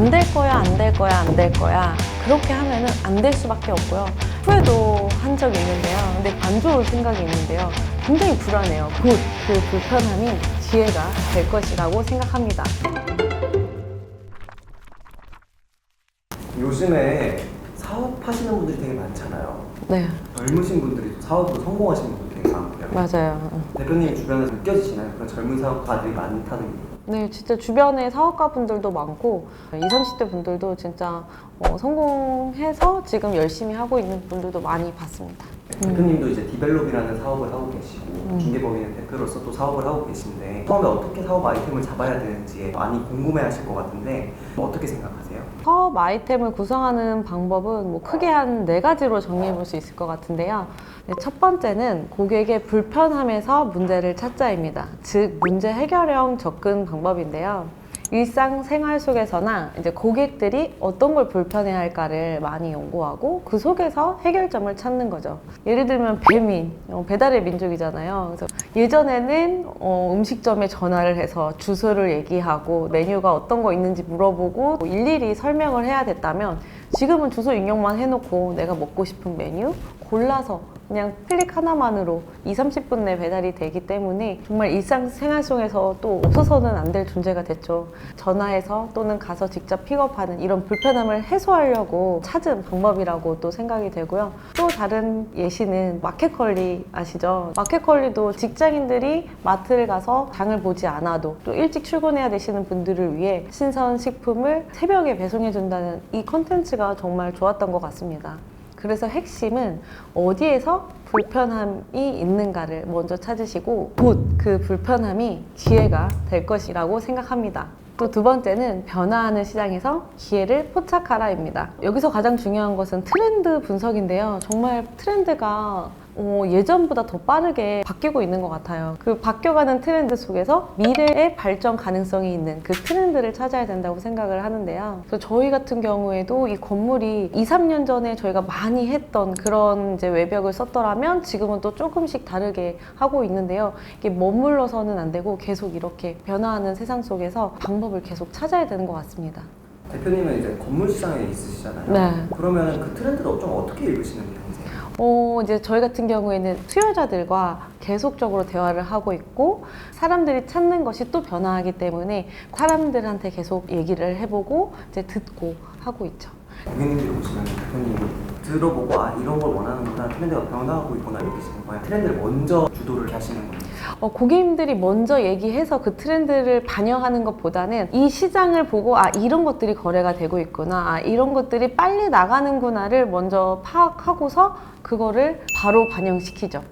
안 될 거야, 안 될 거야, 안 될 거야. 그렇게 하면은 안 될 수밖에 없고요. 후회도 한 적이 있는데요. 근데 안 좋은 생각이 있는데요. 굉장히 불안해요. 곧 그 불편함이 기회가 될 것이라고 생각합니다. 요즘에 사업하시는 분들이 되게 많잖아요. 네, 젊으신 분들이 사업으로 성공하시는 분들이 되게 많고요. 맞아요. 대표님 주변에서 느껴지시나요? 그런 젊은 사업가들이 많다는 게? 네, 진짜 주변에 사업가 분들도 많고 20, 30대 분들도 진짜 성공해서 지금 열심히 하고 있는 분들도 많이 봤습니다. 대표님도 이제 디벨롭이라는 사업을 하고 계시고 중개법인 대표로서 또 사업을 하고 계신데 처음에 어떻게 사업 아이템을 잡아야 되는지 많이 궁금해하실 것 같은데 어떻게 생각하세요? 사업 아이템을 구성하는 방법은 뭐 크게 한 4가지로 정리해 볼 수 있을 것 같은데요. 네, 첫 번째는 고객의 불편함에서 문제를 찾자입니다. 즉, 문제 해결형 접근 방법인데요. 일상생활 속에서나 이제 고객들이 어떤 걸 불편해 할까를 많이 연구하고 그 속에서 해결점을 찾는 거죠. 예를 들면 배민, 배달의 민족이잖아요. 그래서 예전에는 음식점에 전화를 해서 주소를 얘기하고 메뉴가 어떤 거 있는지 물어보고 일일이 설명을 해야 됐다면 지금은 주소 입력만 해놓고 내가 먹고 싶은 메뉴 골라서 그냥 클릭 하나만으로 2, 30분 내 배달이 되기 때문에 정말 일상생활 속에서 또 없어서는 안 될 존재가 됐죠. 전화해서 또는 가서 직접 픽업하는 이런 불편함을 해소하려고 찾은 방법이라고 또 생각이 되고요. 또 다른 예시는 마켓컬리 아시죠? 마켓컬리도 직장인들이 마트를 가서 장을 보지 않아도 또 일찍 출근해야 되시는 분들을 위해 신선 식품을 새벽에 배송해준다는 이 컨텐츠가 정말 좋았던 것 같습니다. 그래서 핵심은 어디에서 불편함이 있는가를 먼저 찾으시고 곧 그 불편함이 기회가 될 것이라고 생각합니다. 또 두 번째는 변화하는 시장에서 기회를 포착하라입니다. 여기서 가장 중요한 것은 트렌드 분석인데요. 정말 트렌드가 예전보다 더 빠르게 바뀌고 있는 것 같아요. 그 바뀌어가는 트렌드 속에서 미래의 발전 가능성이 있는 그 트렌드를 찾아야 된다고 생각을 하는데요. 그래서 저희 같은 경우에도 이 건물이 2, 3년 전에 저희가 많이 했던 그런 이제 외벽을 썼더라면 지금은 또 조금씩 다르게 하고 있는데요. 이게 머물러서는 안 되고 계속 이렇게 변화하는 세상 속에서 방법을 계속 찾아야 되는 것 같습니다. 대표님은 이제 건물 시장에 있으시잖아요. 네. 그러면 그 트렌드를 좀 어떻게 읽으시는 편이세요? 이제 저희 같은 경우에는 수요자들과 계속적으로 대화를 하고 있고 사람들이 찾는 것이 또 변화하기 때문에 사람들한테 계속 얘기를 해보고 이제 듣고 하고 있죠. 고객님들이 오시면 대표님이 들어보고 이런 걸 원하는구나, 트렌드가 변화하고 있구나 느끼시는 거예요? 트렌드를 먼저 주도를 하시는 거예요? 고객님들이 먼저 얘기해서 그 트렌드를 반영하는 것보다는 이 시장을 보고 이런 것들이 거래가 되고 있구나, 이런 것들이 빨리 나가는구나를 먼저 파악하고서 그거를 바로 반영시키죠.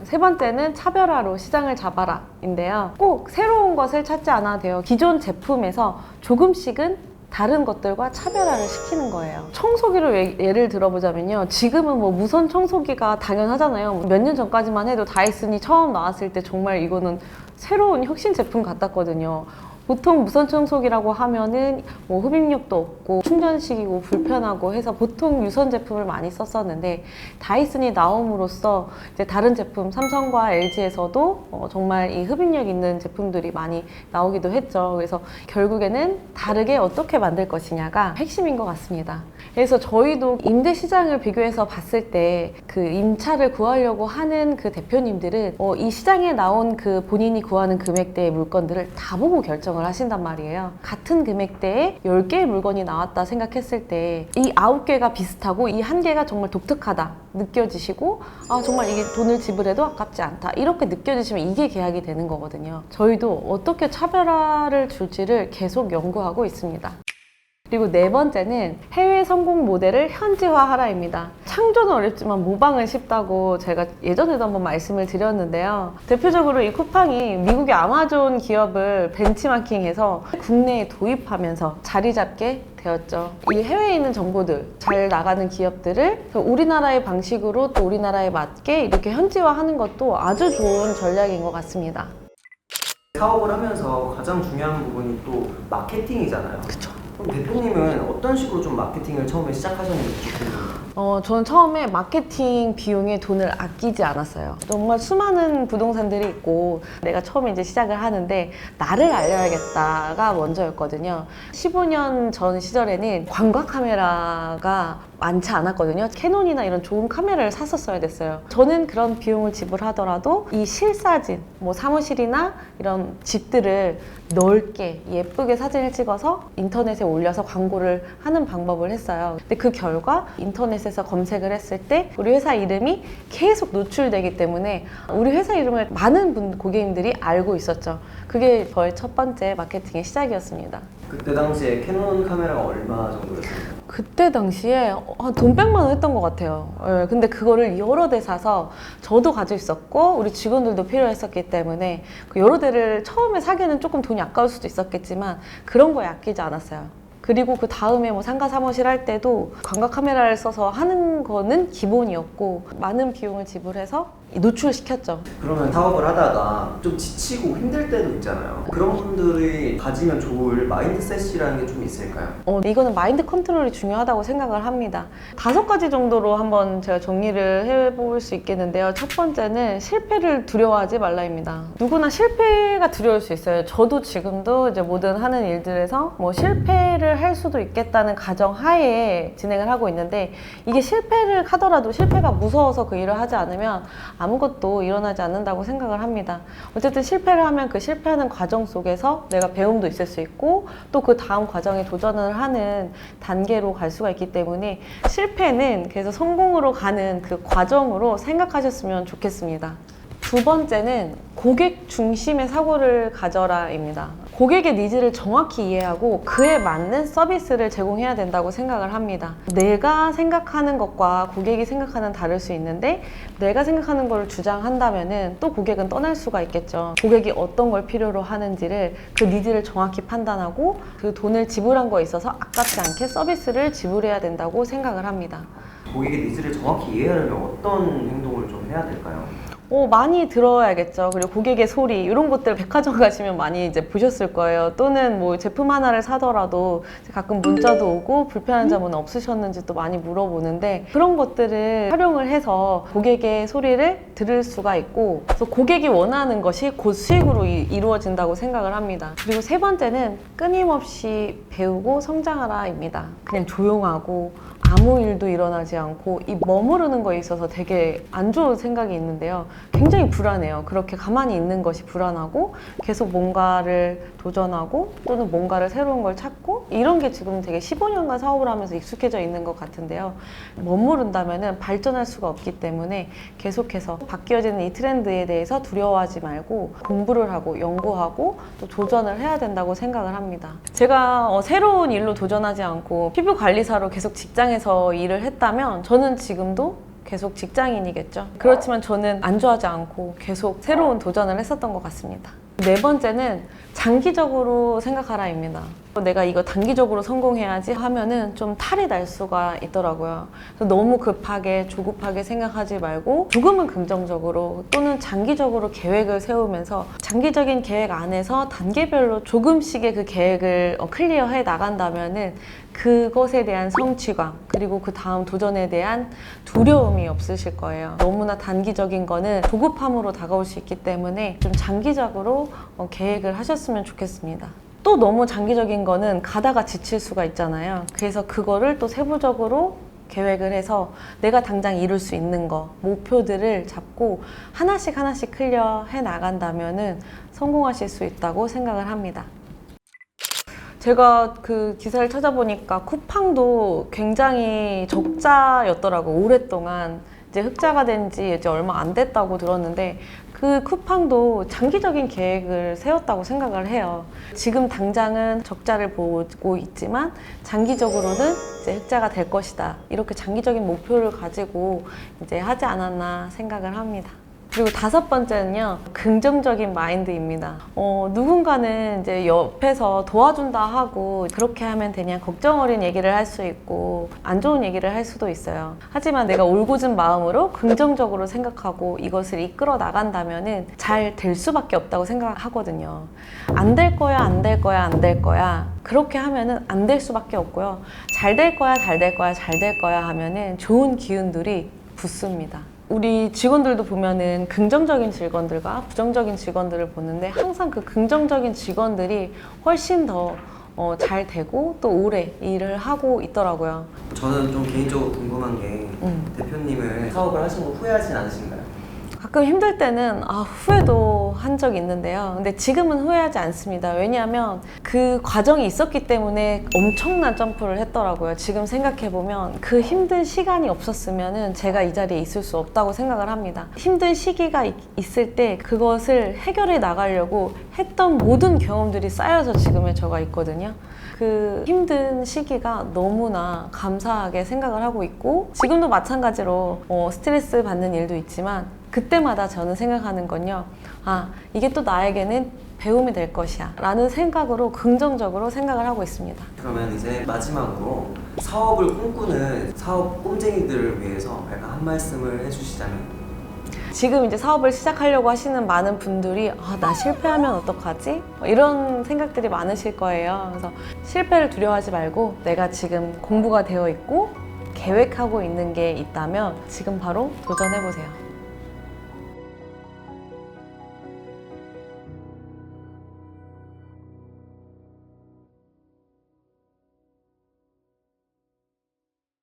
세 번째는 차별화로 시장을 잡아라 인데요. 꼭 새로운 것을 찾지 않아도 돼요. 기존 제품에서 조금씩은 다른 것들과 차별화를 시키는 거예요. 청소기를 예를 들어보자면요. 지금은 뭐 무선 청소기가 당연하잖아요. 몇 년 전까지만 해도 다이슨이 처음 나왔을 때 정말 이거는 새로운 혁신 제품 같았거든요. 보통 무선 청소기라고 하면은 뭐 흡입력도 없고 충전식이고 불편하고 해서 보통 유선 제품을 많이 썼었는데 다이슨이 나옴으로써 이제 다른 제품 삼성과 LG에서도 정말 이 흡입력 있는 제품들이 많이 나오기도 했죠. 그래서 결국에는 다르게 어떻게 만들 것이냐가 핵심인 것 같습니다. 그래서 저희도 임대 시장을 비교해서 봤을 때 그 임차를 구하려고 하는 그 대표님들은 이 시장에 나온 그 본인이 구하는 금액대의 물건들을 다 보고 결정을 하신단 말이에요. 같은 금액대에 10개의 물건이 나왔다 생각했을 때 이 9개가 비슷하고 이 1개가 정말 독특하다 느껴지시고 정말 이게 돈을 지불해도 아깝지 않다 이렇게 느껴지시면 이게 계약이 되는 거거든요. 저희도 어떻게 차별화를 줄지를 계속 연구하고 있습니다. 그리고 네 번째는 해외 성공 모델을 현지화하라입니다. 창조는 어렵지만 모방은 쉽다고 제가 예전에도 한번 말씀을 드렸는데요. 대표적으로 이 쿠팡이 미국의 아마존 기업을 벤치마킹해서 국내에 도입하면서 자리 잡게 되었죠. 이 해외에 있는 정보들, 잘 나가는 기업들을 우리나라의 방식으로 또 우리나라에 맞게 이렇게 현지화하는 것도 아주 좋은 전략인 것 같습니다. 사업을 하면서 가장 중요한 부분이 또 마케팅이잖아요. 그쵸. 그럼 대표님은 어떤 식으로 좀 마케팅을 처음에 시작하셨는지 좋겠는데. 저는 처음에 마케팅 비용에 돈을 아끼지 않았어요. 정말 수많은 부동산들이 있고 내가 처음에 이제 시작을 하는데 나를 알려야겠다가 먼저였거든요. 15년 전 시절에는 광각 카메라가 많지 않았거든요. 캐논이나 이런 좋은 카메라를 샀었어야 됐어요. 저는 그런 비용을 지불하더라도 이 실사진, 뭐 사무실이나 이런 집들을 넓게 예쁘게 사진을 찍어서 인터넷에 올려서 광고를 하는 방법을 했어요. 근데 그 결과 인터넷에서 검색을 했을 때 우리 회사 이름이 계속 노출되기 때문에 우리 회사 이름을 많은 고객님들이 알고 있었죠. 그게 저의 첫 번째 마케팅의 시작이었습니다. 그때 당시에 캐논 카메라가 얼마 정도였어요? 그때 당시에 돈 100만 원 했던 것 같아요. 예, 근데 그거를 여러 대 사서 저도 가지고 있었고 우리 직원들도 필요했었기 때문에 그 여러 대를 처음에 사기에는 조금 돈이 아까울 수도 있었겠지만 그런 거에 아끼지 않았어요. 그리고 그 다음에 뭐 상가 사무실 할 때도 광각 카메라를 써서 하는 거는 기본이었고 많은 비용을 지불해서 노출시켰죠. 그러면 사업을 하다가 좀 지치고 힘들 때도 있잖아요. 그런 분들이 가지면 좋을 마인드셋이라는 게 좀 있을까요? 이거는 마인드 컨트롤이 중요하다고 생각을 합니다. 5가지 정도로 한번 제가 정리를 해볼 수 있겠는데요. 첫 번째는 실패를 두려워하지 말라입니다. 누구나 실패가 두려울 수 있어요. 저도 지금도 이제 모든 하는 일들에서 뭐 실패를 할 수도 있겠다는 가정 하에 진행을 하고 있는데 이게 실패를 하더라도 실패가 무서워서 그 일을 하지 않으면 아무것도 일어나지 않는다고 생각을 합니다. 어쨌든 실패를 하면 그 실패하는 과정 속에서 내가 배움도 있을 수 있고 또 그 다음 과정에 도전을 하는 단계로 갈 수가 있기 때문에 실패는 계속 성공으로 가는 그 과정으로 생각하셨으면 좋겠습니다. 두 번째는 고객 중심의 사고를 가져라입니다. 고객의 니즈를 정확히 이해하고 그에 맞는 서비스를 제공해야 된다고 생각을 합니다. 내가 생각하는 것과 고객이 생각하는 다를 수 있는데 내가 생각하는 걸 주장한다면은 또 고객은 떠날 수가 있겠죠. 고객이 어떤 걸 필요로 하는지를 그 니즈를 정확히 판단하고 그 돈을 지불한 거에 있어서 아깝지 않게 서비스를 지불해야 된다고 생각을 합니다. 고객의 니즈를 정확히 이해하려면 어떤 행동을 좀 해야 될까요? 많이 들어야겠죠. 그리고 고객의 소리 이런 것들 백화점 가시면 많이 이제 보셨을 거예요. 또는 뭐 제품 하나를 사더라도 가끔 문자도 오고 불편한 점은 없으셨는지 또 많이 물어보는데 그런 것들을 활용을 해서 고객의 소리를 들을 수가 있고 그래서 고객이 원하는 것이 곧 수익으로 이루어진다고 생각을 합니다. 그리고 세 번째는 끊임없이 배우고 성장하라입니다. 그냥 조용하고 아무 일도 일어나지 않고 이 머무르는 거에 있어서 되게 안 좋은 생각이 있는데요. 굉장히 불안해요. 그렇게 가만히 있는 것이 불안하고 계속 뭔가를 도전하고 또는 뭔가를 새로운 걸 찾고 이런 게 지금 되게 15년간 사업을 하면서 익숙해져 있는 것 같은데요. 머무른다면 발전할 수가 없기 때문에 계속해서 바뀌어지는 이 트렌드에 대해서 두려워하지 말고 공부를 하고 연구하고 또 도전을 해야 된다고 생각을 합니다. 제가 새로운 일로 도전하지 않고 피부 관리사로 계속 직장에서 일을 했다면 저는 지금도 계속 직장인이겠죠. 그렇지만 저는 안주하지 않고 계속 새로운 도전을 했었던 것 같습니다. 네 번째는 장기적으로 생각하라입니다. 내가 이거 단기적으로 성공해야지 하면은 좀 탈이 날 수가 있더라고요. 그래서 너무 급하게 조급하게 생각하지 말고 조금은 긍정적으로 또는 장기적으로 계획을 세우면서 장기적인 계획 안에서 단계별로 조금씩의 그 계획을 클리어해 나간다면은 그것에 대한 성취감 그리고 그 다음 도전에 대한 두려움이 없으실 거예요. 너무나 단기적인 거는 조급함으로 다가올 수 있기 때문에 좀 장기적으로 계획을 하셨으면 좋겠습니다. 또 너무 장기적인 거는 가다가 지칠 수가 있잖아요. 그래서 그거를 또 세부적으로 계획을 해서 내가 당장 이룰 수 있는 거, 목표들을 잡고 하나씩 클리어해 나간다면은 성공하실 수 있다고 생각을 합니다. 제가 그 기사를 찾아보니까 쿠팡도 굉장히 적자였더라고요. 오랫동안 이제 흑자가 된 지 이제 얼마 안 됐다고 들었는데 그 쿠팡도 장기적인 계획을 세웠다고 생각을 해요. 지금 당장은 적자를 보고 있지만 장기적으로는 이제 흑자가 될 것이다. 이렇게 장기적인 목표를 가지고 이제 하지 않았나 생각을 합니다. 그리고 다섯 번째는요, 긍정적인 마인드입니다. 누군가는 이제 옆에서 도와준다 하고 그렇게 하면 되냐 걱정 어린 얘기를 할 수 있고 안 좋은 얘기를 할 수도 있어요. 하지만 내가 올곧은 마음으로 긍정적으로 생각하고 이것을 이끌어 나간다면은 잘 될 수밖에 없다고 생각하거든요. 안 될 거야, 안 될 거야, 안 될 거야. 그렇게 하면은 안 될 수밖에 없고요. 잘 될 거야, 잘 될 거야, 잘 될 거야 하면은 좋은 기운들이 붙습니다. 우리 직원들도 보면은 긍정적인 직원들과 부정적인 직원들을 보는데 항상 그 긍정적인 직원들이 훨씬 더 잘 되고 또 오래 일을 하고 있더라고요. 저는 좀 개인적으로 궁금한 게 대표님은 사업을 하신 거 후회하진 않으신가요? 가끔 힘들 때는 후회도 한 적이 있는데요. 근데 지금은 후회하지 않습니다. 왜냐하면 그 과정이 있었기 때문에 엄청난 점프를 했더라고요. 지금 생각해보면 그 힘든 시간이 없었으면 제가 이 자리에 있을 수 없다고 생각을 합니다. 힘든 시기가 있을 때 그것을 해결해 나가려고 했던 모든 경험들이 쌓여서 지금의 저가 있거든요. 그 힘든 시기가 너무나 감사하게 생각을 하고 있고 지금도 마찬가지로 스트레스 받는 일도 있지만 그때마다 저는 생각하는 건요, 이게 또 나에게는 배움이 될 것이야 라는 생각으로 긍정적으로 생각을 하고 있습니다. 그러면 이제 마지막으로 사업을 꿈꾸는 사업 꼼쟁이들을 위해서 약간 한 말씀을 해주시자면? 지금 이제 사업을 시작하려고 하시는 많은 분들이 나 실패하면 어떡하지? 이런 생각들이 많으실 거예요. 그래서 실패를 두려워하지 말고 내가 지금 공부가 되어 있고 계획하고 있는 게 있다면 지금 바로 도전해보세요.